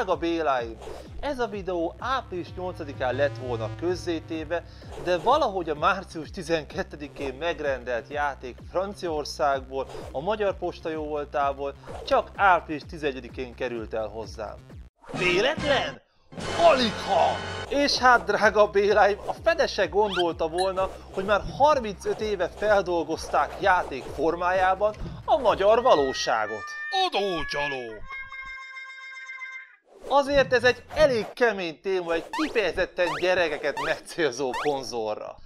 Drága Béláim! Ez a videó április 8-án lett volna közzétéve, de valahogy a március 12-én megrendelt játék Franciaországból, a Magyar Posta jóvoltából csak április 11-én került el hozzám. Véletlen? Aligha! És hát drága Béláim, a Fede se gondolta volna, hogy már 35 éve feldolgozták játék formájában a magyar valóságot. Adócsalók! Azért ez egy elég kemény téma egy kifejezetten gyerekeket megcélzó konzolra.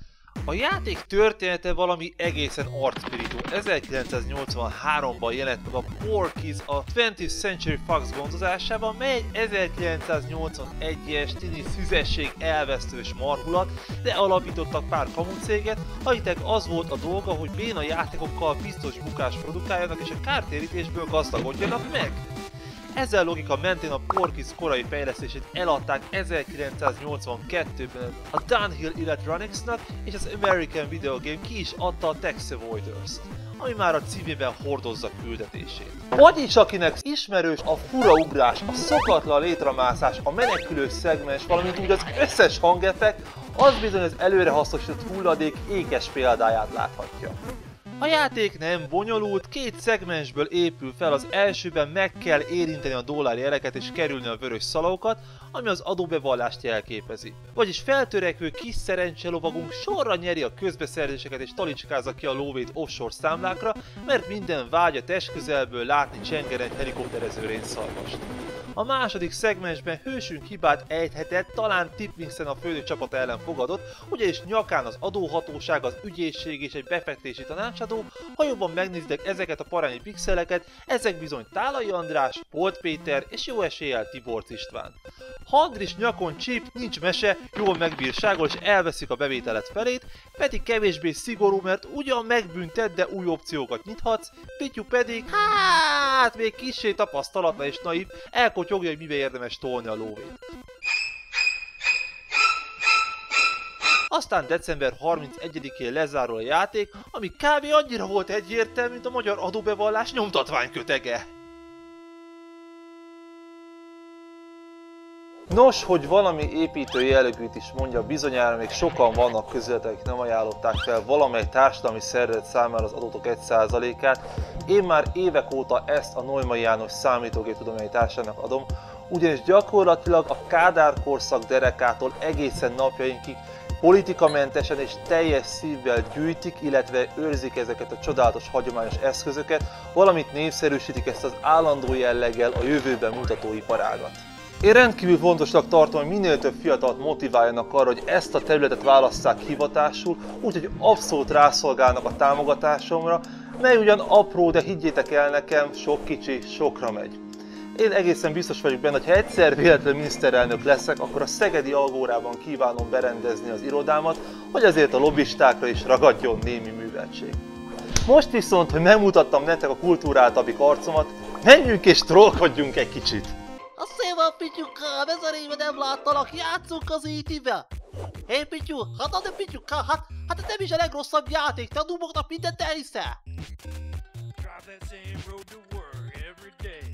A játék története valami egészen arcpirító. 1983-ban jelent meg a Porky's a 20th Century Fox gondozásában, mely egy 1981-es tini szüzesség elvesztős marhulat, de alapítottak pár kamucéget, akiknek az volt a dolga, hogy béna játékokkal biztos bukást produkáljanak és a kártérítésből gazdagodjanak meg. Ezzel logika mentén a Porky's korai fejlesztését eladták 1982-ben a Downhill Electronicsnak, és az American Video Game ki is adta a Taxi Avoiders-t, ami már a címében hordozza küldetését. Vagyis akinek ismerős a fura ugrás, a szokatlan létramászás, a menekülő szegmens, valamint úgy az összes hangeffekt, az bizony az előrehasznosított hulladék ékes példáját láthatja. A játék nem bonyolult, két szegmensből épül fel, az elsőben meg kell érinteni a dollárjeleket és kerülni a vörös szalagokat, ami az adóbevallást jelképezi. Vagyis feltörekvő kis szerencselovagunk sorra nyeri a közbeszerzéseket és talicskázza ki a lóvét offshore számlákra, mert minden vágya testközelből látni csengeren egy helikopterező rénszarvast. A második szegmensben hősünk hibát ejthetett, talán Tipmixen a fődő csapata ellen fogadott, ugyanis nyakán az adóhatóság, az ügyészség és egy befektetési tanácsadó. Ha jobban megnézitek ezeket a parányi pixeleket, ezek bizony Tálai András, Polt Péter és jó eséllyel Tiborcs István. Ha Andris nyakon csíp, nincs mese, jól megbírságol és elveszik a bevételet felét, Peti kevésbé szigorú, mert ugyan megbüntet, de új opciókat nyithatsz, Pityu pedig, hát még kissé tapasztalatlan és naív, elkotyogja, hogy mibe érdemes tolni a lóvét. Aztán december 31-én lezárul a játék, ami kb. Annyira volt egyértelmű, mint a magyar adóbevallás nyomtatványkötege. Nos, hogy valami építő jellegűt is mondja, bizonyára még sokan vannak közületek, akik nem ajánlották fel valamely társadalmi szervezet számára az adótok 1%-át. Én már évek óta ezt a Neumann János Számítógéptudományi Társaságnak adom, ugyanis gyakorlatilag a Kádár korszak derekától egészen napjainkig politikamentesen és teljes szívvel gyűjtik, illetve őrzik ezeket a csodálatos hagyományos eszközöket, valamint népszerűsítik ezt az állandó jelleggel a jövőben mutató iparágat. Én rendkívül fontosnak tartom, hogy minél több fiatalt motiváljanak arra, hogy ezt a területet válasszák hivatásul, úgyhogy abszolút rászolgálnak a támogatásomra, mely ugyan apró, de higgyétek el nekem, sok kicsi sokra megy. Én egészen biztos vagyok benne, hogy ha egyszer véletlenül miniszterelnök leszek, akkor a szegedi Algórában kívánom berendezni az irodámat, hogy azért a lobbistákra is ragadjon némi műveltség. Most viszont, hogy megmutattam nektek a kultúráltabbik arcomat, menjünk és trollkodjunk egy kicsit! A szépen, Pityukám, ezer éve nem láttalak, játszunk az E.T.-vel! Hé, Pityu, hát Pityukám, hát ez nem is a legrosszabb játék, te a dumoknak mindent elhiszel! Drive that same road to work every day.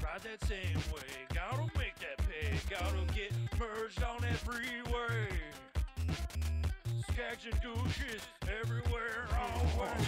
Ride that same way, gotta make that pay, gotta get merged on that freeway. Skags and douches everywhere, always.